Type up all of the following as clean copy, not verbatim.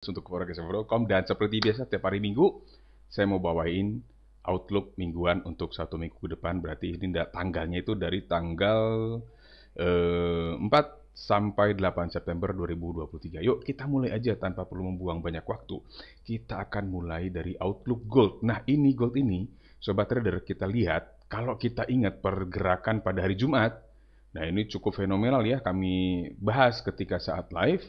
Untuk forex.com, dan seperti biasa tiap hari Minggu saya mau bawain outlook mingguan untuk 1 minggu ke depan. Berarti ini tanggalnya itu dari tanggal 4 sampai 8 September 2023. Yuk kita mulai aja tanpa perlu membuang banyak waktu. Kita akan mulai dari outlook gold. Nah ini gold ini sobat trader, kita lihat kalau kita ingat pergerakan pada hari Jumat. Nah ini cukup fenomenal ya, kami bahas ketika saat live.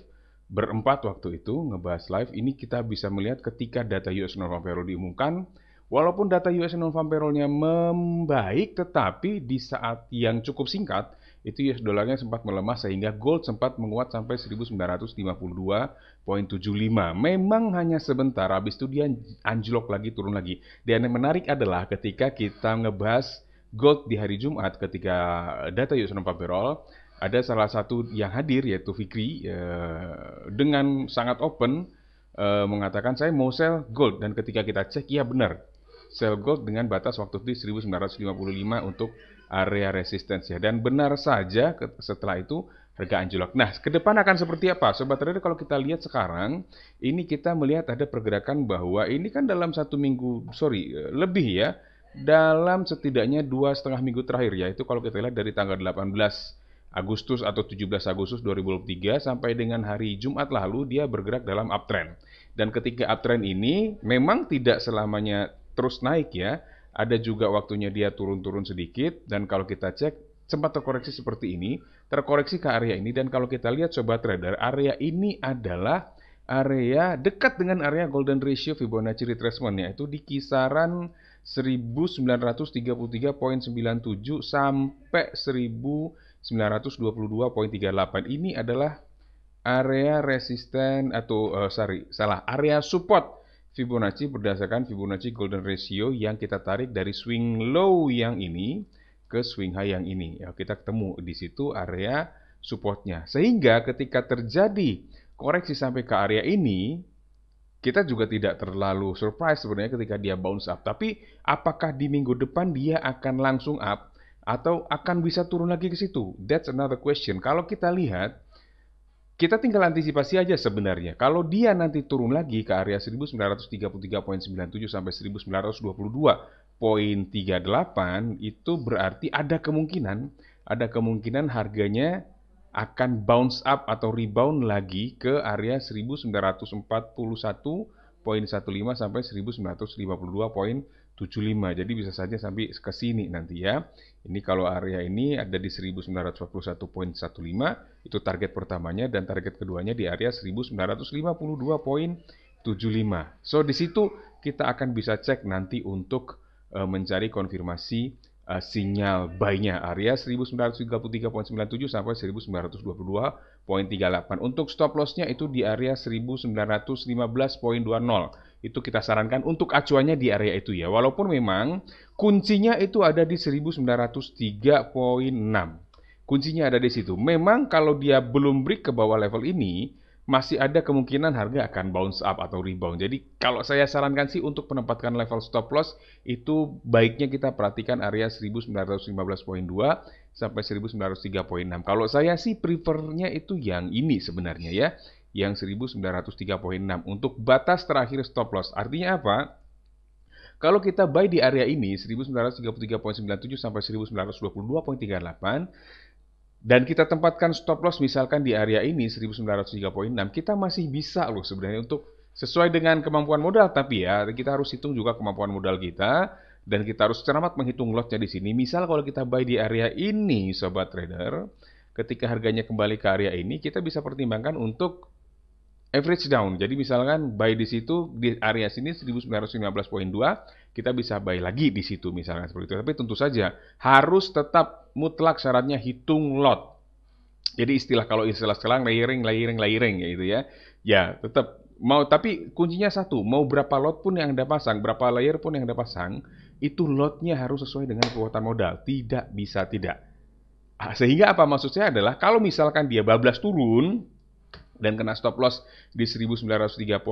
Berempat waktu itu ngebahas live, ini kita bisa melihat ketika data US non-farm payroll diumumkan, walaupun data US non-farm payroll-nya membaik, tetapi di saat yang cukup singkat, itu US dollarnya sempat melemah sehingga gold sempat menguat sampai 1952,75. Memang hanya sebentar, habis itu dia anjlok lagi, turun lagi. Dan yang menarik adalah ketika kita ngebahas gold di hari Jumat ketika data US non-farm payroll, ada salah satu yang hadir yaitu Fikri dengan sangat open mengatakan saya mau sell gold, dan ketika kita cek ya benar sell gold dengan batas waktu di 1955 untuk area resistance ya, dan benar saja setelah itu harga anjlok. Nah ke depan akan seperti apa sobat trader? Kalau kita lihat sekarang ini kita melihat ada pergerakan bahwa ini kan dalam 1 minggu lebih ya, dalam setidaknya 2,5 minggu terakhir ya, itu kalau kita lihat dari tanggal 18 Agustus atau 17 Agustus 2023 sampai dengan hari Jumat lalu dia bergerak dalam uptrend. Dan ketika uptrend ini memang tidak selamanya terus naik ya, ada juga waktunya dia turun-turun sedikit, dan kalau kita cek sempat terkoreksi seperti ini, terkoreksi ke area ini, dan kalau kita lihat sobat trader, area ini adalah area dekat dengan area golden ratio Fibonacci retracement, yaitu di kisaran 1933,97 sampai 1922,38. Ini adalah area resisten atau area support Fibonacci berdasarkan Fibonacci golden ratio yang kita tarik dari swing low yang ini ke swing high yang ini. Ya, kita ketemu di situ area supportnya. Sehingga ketika terjadi koreksi sampai ke area ini, kita juga tidak terlalu surprise sebenarnya ketika dia bounce up. Tapi apakah di minggu depan dia akan langsung up atau akan bisa turun lagi ke situ? That's another question. Kalau kita lihat, kita tinggal antisipasi aja sebenarnya. Kalau dia nanti turun lagi ke area 1933,97 sampai 1922,38, itu berarti ada kemungkinan harganya akan bounce up atau rebound lagi ke area 1941,15 sampai 1952,75. Jadi bisa saja sampai ke sini nanti ya. Ini kalau area ini ada di 1941,15, itu target pertamanya, dan target keduanya di area 1952,75. So di situ kita akan bisa cek nanti untuk mencari konfirmasi sinyal buy-nya, area 1933,97 sampai 1922,38. Untuk stop loss-nya itu di area 1915,20. Itu kita sarankan untuk acuannya di area itu ya. Walaupun memang kuncinya itu ada di 1903,6. Kuncinya ada di situ. Memang kalau dia belum break ke bawah level ini, masih ada kemungkinan harga akan bounce up atau rebound. Jadi kalau saya sarankan sih untuk menempatkan level stop loss itu baiknya kita perhatikan area 1915,2 sampai 1903,6. Kalau saya sih prefernya itu yang ini sebenarnya ya, yang 1903,6 untuk batas terakhir stop loss. Artinya apa? Kalau kita buy di area ini 1933,97 sampai 1922,38, dan kita tempatkan stop loss misalkan di area ini 1903,6, kita masih bisa loh sebenarnya untuk sesuai dengan kemampuan modal. Tapi ya kita harus hitung juga kemampuan modal kita, dan kita harus cermat menghitung lotnya di sini. Misal kalau kita buy di area ini sobat trader, ketika harganya kembali ke area ini, kita bisa pertimbangkan untuk average down. Jadi misalkan buy di situ di area sini 1915,2, kita bisa buy lagi di situ misalkan seperti itu. Tapi tentu saja harus tetap mutlak syaratnya hitung lot. Jadi kalau istilah sekarang layering gitu ya. Ya, tetap mau, tapi kuncinya satu, mau berapa lot pun yang Anda pasang, berapa layer pun yang Anda pasang, itu lotnya harus sesuai dengan kekuatan modal. Tidak bisa tidak. Sehingga apa maksud saya adalah kalau misalkan dia bablas turun dan kena stop loss di 1903,6,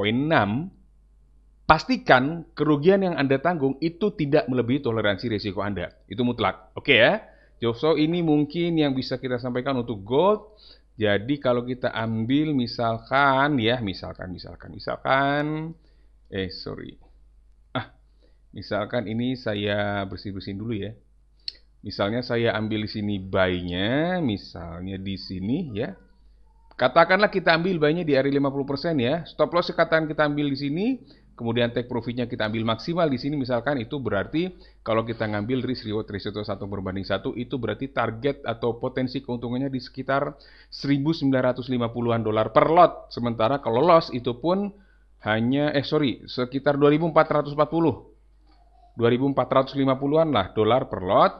pastikan kerugian yang Anda tanggung itu tidak melebihi toleransi risiko Anda. Itu mutlak. Oke ya? So ini mungkin yang bisa kita sampaikan untuk gold. Jadi kalau kita ambil misalkan ya, sorry. Misalkan ini saya bersih-bersihin dulu ya. Misalnya saya ambil di sini buy-nya, misalnya di sini ya. Katakanlah kita ambil buy-nya di area 50% ya. Stop loss katakan kita ambil di sini, kemudian take profit-nya kita ambil maksimal di sini misalkan, itu berarti kalau kita ngambil risk reward ratio 1/1 itu berarti target atau potensi keuntungannya di sekitar 1.950-an dolar per lot. Sementara kalau loss itu pun hanya sekitar 2.450-an lah dolar per lot.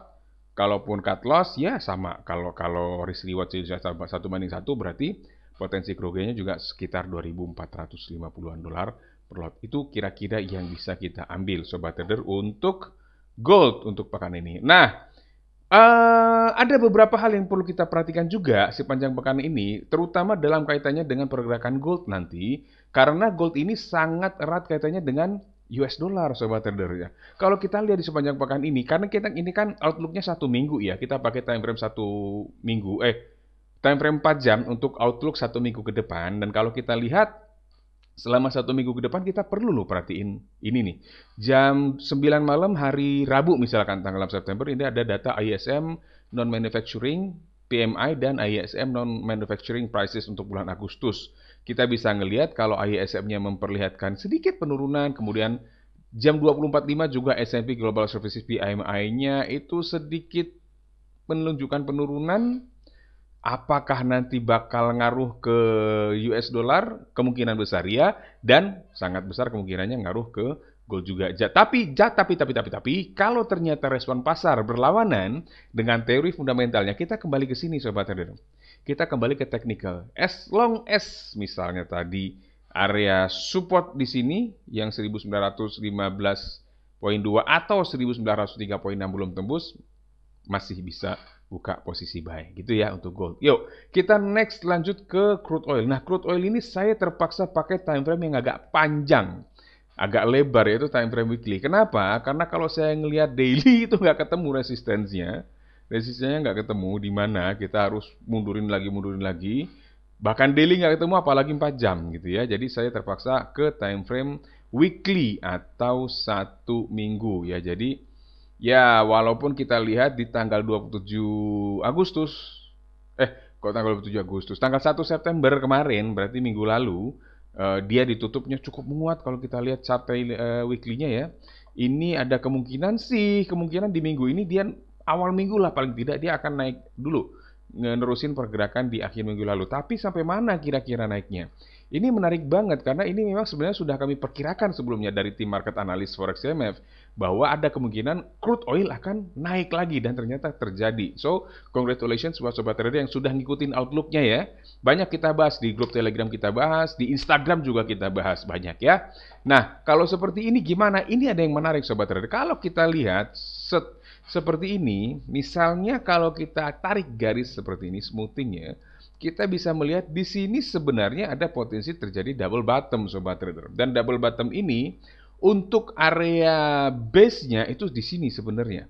Kalaupun cut loss ya sama. Kalau risk reward 1/1 berarti potensi kerugiannya juga sekitar 2.450-an dolar per lot. Itu kira-kira yang bisa kita ambil sobat trader untuk gold untuk pekan ini. Nah, ada beberapa hal yang perlu kita perhatikan juga sepanjang pekan ini, terutama dalam kaitannya dengan pergerakan gold nanti, karena gold ini sangat erat kaitannya dengan US dollar, sobat trader ya. Kalau kita lihat di sepanjang pekan ini, karena kita ini kan outlooknya 1 minggu ya, kita pakai time frame 1 minggu, time frame 4 jam untuk outlook 1 minggu ke depan. Dan kalau kita lihat selama 1 minggu ke depan, kita perlu loh perhatiin ini nih. Jam 9 malam hari Rabu misalkan tanggal 6 September, ini ada data ISM non-manufacturing, PMI, dan ISM non-manufacturing prices untuk bulan Agustus. Kita bisa ngelihat kalau ISM-nya memperlihatkan sedikit penurunan, kemudian jam 24.05 juga S&P Global Services PMI-nya itu sedikit menunjukkan penurunan. Apakah nanti bakal ngaruh ke US dollar? Kemungkinan besar ya, dan sangat besar kemungkinannya ngaruh ke gold juga. Tapi kalau ternyata respon pasar berlawanan dengan teori fundamentalnya, kita kembali ke sini sobat trader. Kita kembali ke technical. As long as misalnya tadi area support di sini yang 1915.2 atau 1903.6 belum tembus, masih bisa buka posisi buy gitu ya untuk gold. Yuk, kita next lanjut ke crude oil. Nah, crude oil ini saya terpaksa pakai time frame yang agak panjang, agak lebar, yaitu time frame weekly. Kenapa? Karena kalau saya ngelihat daily itu nggak ketemu resistensinya nggak ketemu, di mana kita harus mundurin lagi. Bahkan daily nggak ketemu, apalagi 4 jam gitu ya. Jadi saya terpaksa ke time frame weekly atau 1 minggu ya. Jadi ya, walaupun kita lihat di tanggal 27 Agustus, tanggal 27 Agustus, tanggal 1 September kemarin, berarti minggu lalu, dia ditutupnya cukup menguat kalau kita lihat chart weekly-nya ya. Ini ada kemungkinan di minggu ini dia awal minggu lah paling tidak dia akan naik dulu, nerusin pergerakan di akhir minggu lalu. Tapi sampai mana kira-kira naiknya? Ini menarik banget karena ini memang sebenarnya sudah kami perkirakan sebelumnya dari tim market analis Forex CMF bahwa ada kemungkinan crude oil akan naik lagi, dan ternyata terjadi. So, congratulations buat sobat trader yang sudah ngikutin outlooknya ya. Banyak kita bahas di grup Telegram, kita bahas di Instagram juga kita bahas banyak ya. Nah, kalau seperti ini gimana? Ini ada yang menarik sobat trader. Kalau kita lihat seperti ini, misalnya kalau kita tarik garis seperti ini smoothingnya, kita bisa melihat di sini sebenarnya ada potensi terjadi double bottom sobat trader. Dan double bottom ini untuk area base-nya itu di sini sebenarnya.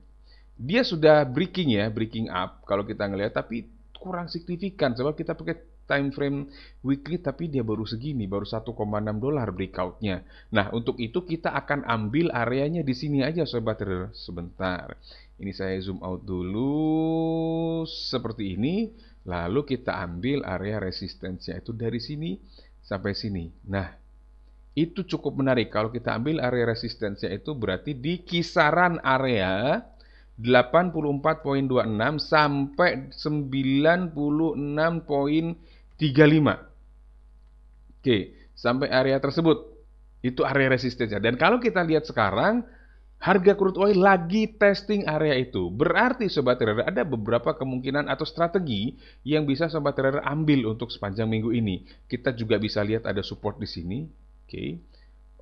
Dia sudah breaking up kalau kita ngelihat, tapi kurang signifikan sebab kita pakai time frame weekly, tapi dia baru segini, baru 1,6 dolar breakout-nya. Nah, untuk itu kita akan ambil areanya di sini aja sobat trader. Sebentar. Ini saya zoom out dulu seperti ini. Lalu kita ambil area resistensinya itu dari sini sampai sini. Nah, itu cukup menarik. Kalau kita ambil area resistensinya itu berarti di kisaran area 84.26 sampai 96.35. Oke, sampai area tersebut. Itu area resistensinya. Dan kalau kita lihat sekarang, harga crude oil lagi testing area itu. Berarti sobat trader ada beberapa kemungkinan atau strategi yang bisa sobat trader ambil untuk sepanjang minggu ini. Kita juga bisa lihat ada support di sini.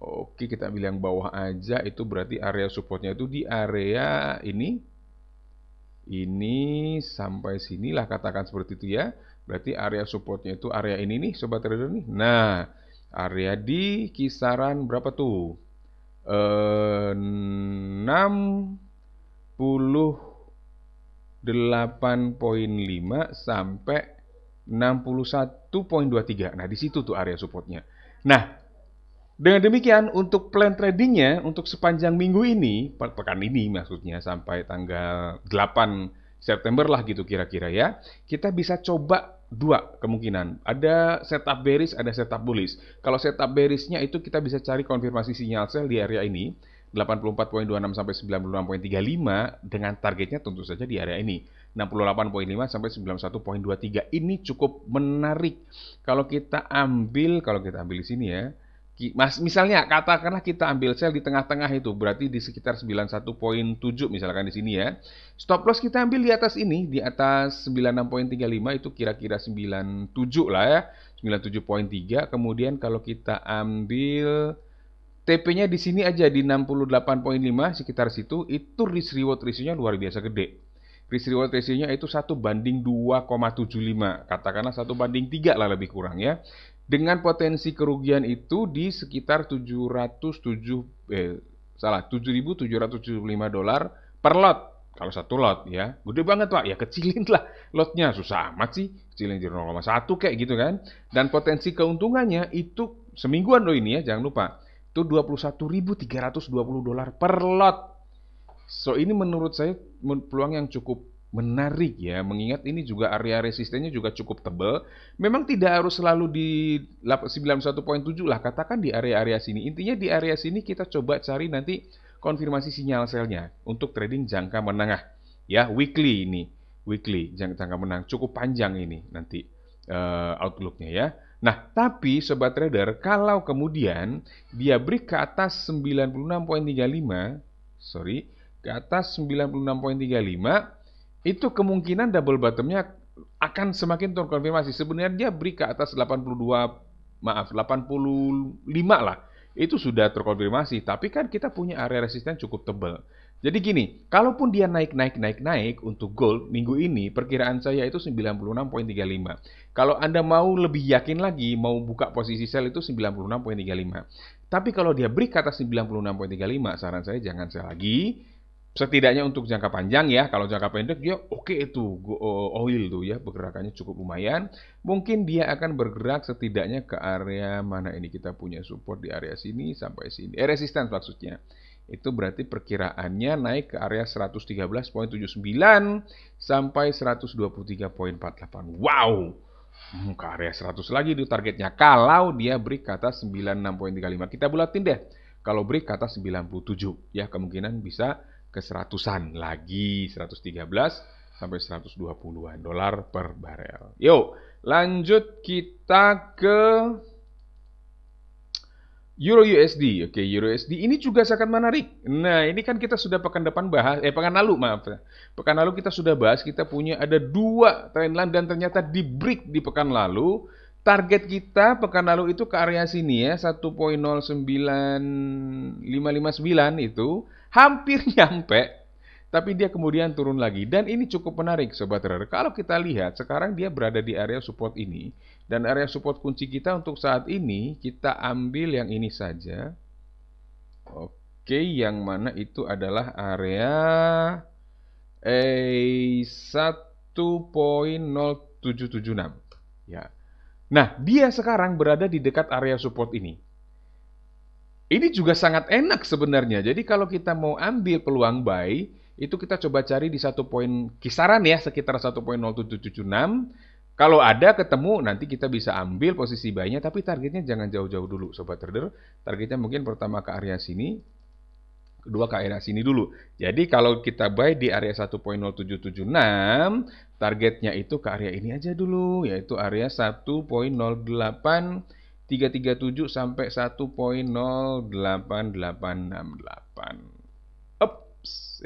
Oke, kita ambil yang bawah aja. Itu berarti area supportnya itu di area ini. Ini sampai sinilah, katakan seperti itu ya. Berarti area supportnya itu area ini nih sobat trader nih. Nah, area di kisaran berapa tuh? 68.5 sampai 61.23. Nah, di situ tuh area supportnya. Nah, dengan demikian untuk plan tradingnya untuk sepanjang minggu ini, pekan ini maksudnya sampai tanggal 8 September lah gitu kira-kira ya. Kita bisa coba dua kemungkinan. Ada setup bearish, ada setup bullish. Kalau setup bearishnya itu kita bisa cari konfirmasi sinyal sell di area ini 84.26 sampai 96.35 dengan targetnya tentu saja di area ini 68.5 sampai 91.23. Ini cukup menarik kalau kita ambil di sini ya. Misalnya katakanlah kita ambil sell di tengah-tengah itu berarti di sekitar 91.7 misalkan di sini ya. Stop loss kita ambil di atas ini, di atas 96.35 itu kira-kira 97 lah ya. 97.3. Kemudian kalau kita ambil TP-nya di sini aja di 68.5 sekitar situ, itu risk reward ratio-nya luar biasa gede. Risk reward ratio-nya itu 1:2,75. Katakanlah 1:3 lah lebih kurang ya. Dengan potensi kerugian itu di sekitar $7.775 per lot. Kalau satu lot ya, gede banget Pak. Ya kecilin lah lotnya, susah amat sih. Kecilin di 0,1 kayak gitu kan. Dan potensi keuntungannya itu semingguan loh ini ya, jangan lupa. Itu $21.320 per lot. So ini menurut saya peluang yang cukup menarik ya, mengingat ini juga area resistennya juga cukup tebal. Memang tidak harus selalu di 91.7 lah, katakan di area-area sini. Intinya di area sini kita coba cari nanti konfirmasi sinyal sell-nya untuk trading jangka menengah. Ya, weekly ini. Weekly, jangka menang. Cukup panjang ini nanti outlook-nya ya. Nah, tapi sobat trader, kalau kemudian dia break ke atas 96.35, ke atas 96.35, itu kemungkinan double bottomnya akan semakin terkonfirmasi. Sebenarnya dia break ke atas 85 lah. Itu sudah terkonfirmasi, tapi kan kita punya area resisten cukup tebal. Jadi gini, kalaupun dia naik untuk gold minggu ini, perkiraan saya itu 96.35. Kalau Anda mau lebih yakin lagi, mau buka posisi sell itu 96.35. Tapi kalau dia break ke atas 96.35, saran saya jangan sell lagi. Setidaknya untuk jangka panjang ya, kalau jangka pendek dia oke itu oil tuh ya, pergerakannya cukup lumayan. Mungkin dia akan bergerak setidaknya ke area mana ini, kita punya support di area sini sampai sini. Resistance maksudnya. Itu berarti perkiraannya naik ke area 113.79 sampai 123.48. Wow! Ke area 100 lagi itu targetnya. Kalau dia break ke atas 96.35. Kita bulatin deh. Kalau break ke atas 97 ya, kemungkinan bisa ke 100-an lagi, 113 sampai 120-an dolar per barel. Yuk, lanjut kita ke Euro USD. Oke, Euro USD ini juga sangat menarik. Nah, ini kan kita sudah pekan lalu, maaf. Pekan lalu kita sudah bahas, kita punya ada dua trendline dan ternyata di break di pekan lalu. Target kita pekan lalu itu ke area sini ya, 1.09559 itu hampir nyampe, tapi dia kemudian turun lagi. Dan ini cukup menarik Sobat Trader. Kalau kita lihat sekarang dia berada di area support ini, dan area support kunci kita untuk saat ini kita ambil yang ini saja. Oke, yang mana itu adalah area 1.0776 ya. Nah, dia sekarang berada di dekat area support ini. Ini juga sangat enak sebenarnya. Jadi kalau kita mau ambil peluang buy, itu kita coba cari di satu poin kisaran ya, sekitar 1.0776. Kalau ada ketemu, nanti kita bisa ambil posisi buy-nya, tapi targetnya jangan jauh-jauh dulu, Sobat Trader. Targetnya mungkin pertama ke area sini, kedua ke area sini dulu. Jadi kalau kita buy di area 1.0776, targetnya itu ke area ini aja dulu, yaitu area 1.08337 sampai 1.08868. Ups,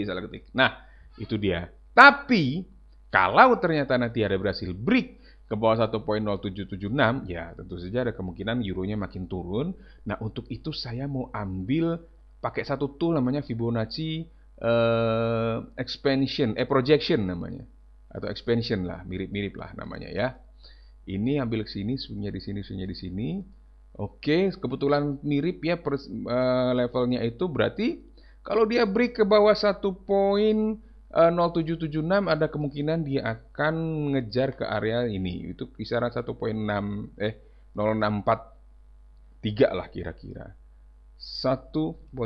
salah ketik. Nah, itu dia. Tapi kalau ternyata nanti ada berhasil break ke bawah 1.0776, ya tentu saja ada kemungkinan euronya makin turun. Nah, untuk itu saya mau ambil pakai satu tool namanya Fibonacci projection namanya, atau expansion lah, mirip-mirip lah namanya ya. Ini ambil ke sini, sunya di sini, sunya di sini. Oke, kebetulan mirip ya levelnya itu, berarti kalau dia break ke bawah 1.0 0776 ada kemungkinan dia akan ngejar ke area ini. Itu kisaran 064.3 lah kira-kira. 1.0645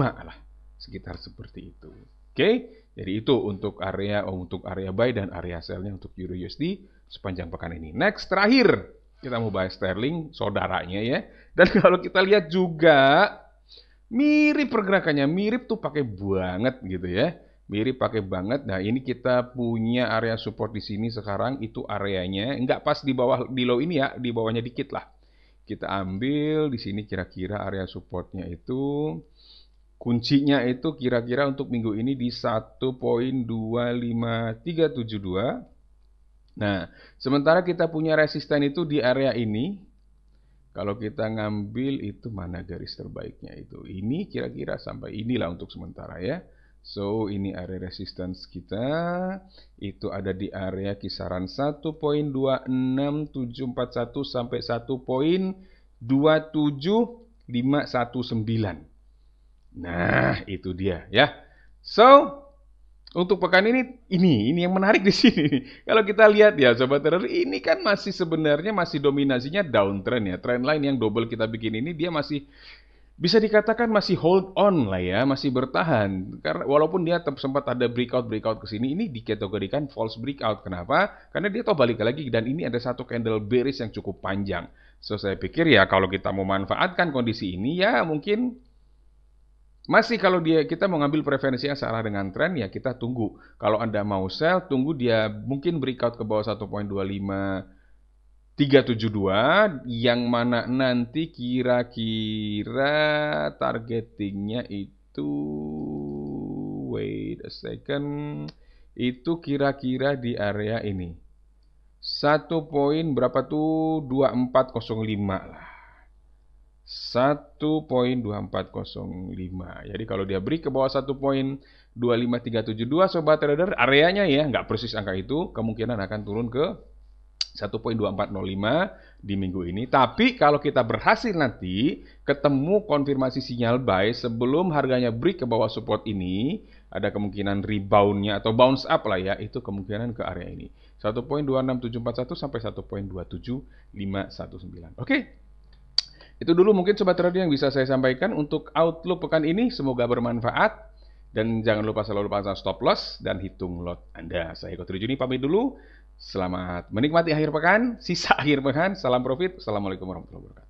lah, sekitar seperti itu. Oke, jadi itu untuk area buy dan area sell-nya untuk Euro USD sepanjang pekan ini. Next, terakhir kita mau bahas sterling, saudaranya ya. Dan kalau kita lihat juga mirip pergerakannya, mirip tuh pakai banget gitu ya. Mirip pakai banget. Nah, ini kita punya area support di sini sekarang, itu areanya nggak pas di bawah, di low ini ya, di bawahnya dikit lah. Kita ambil di sini kira-kira area supportnya itu, kuncinya itu kira-kira untuk minggu ini di 1.25372. Nah, sementara kita punya resisten itu di area ini. Kalau kita ngambil itu mana garis terbaiknya itu? Ini kira-kira sampai inilah untuk sementara ya. So, ini area resistance kita. Itu ada di area kisaran 1.26741 sampai 1.27519. Nah, itu dia ya. So, untuk pekan ini yang menarik di sini. Kalau kita lihat ya, sobat trader, ini kan masih sebenarnya masih dominasinya downtrend ya. Trendline yang double kita bikin ini dia masih bisa dikatakan masih hold on lah ya, masih bertahan. Karena walaupun dia sempat ada breakout ke sini, ini dikategorikan false breakout. Kenapa? Karena dia tahu balik lagi dan ini ada satu candle bearish yang cukup panjang. So saya pikir ya kalau kita mau manfaatkan kondisi ini ya mungkin masih kalau kita mau ngambil preferensi yang salah dengan tren ya kita tunggu. Kalau Anda mau sell, tunggu dia mungkin breakout ke bawah 1.25372 yang mana nanti kira-kira targetingnya itu, wait a second, itu kira-kira di area ini 1.2405 lah, 1.2405. Jadi kalau dia break ke bawah 1.25372 sobat trader, areanya ya nggak persis angka itu, kemungkinan akan turun ke 1.2405 di minggu ini. Tapi kalau kita berhasil nanti ketemu konfirmasi sinyal buy sebelum harganya break ke bawah support ini, ada kemungkinan reboundnya atau bounce up lah ya, itu kemungkinan ke area ini 1.26741 sampai 1.27519. Oke. Itu dulu mungkin sobat trader yang bisa saya sampaikan untuk outlook pekan ini, semoga bermanfaat. Dan jangan lupa selalu pasang stop loss dan hitung lot Anda. Saya Eko Trijuni pamit dulu. Selamat menikmati akhir pekan, sisa akhir pekan. Salam profit. Assalamualaikum warahmatullahi wabarakatuh.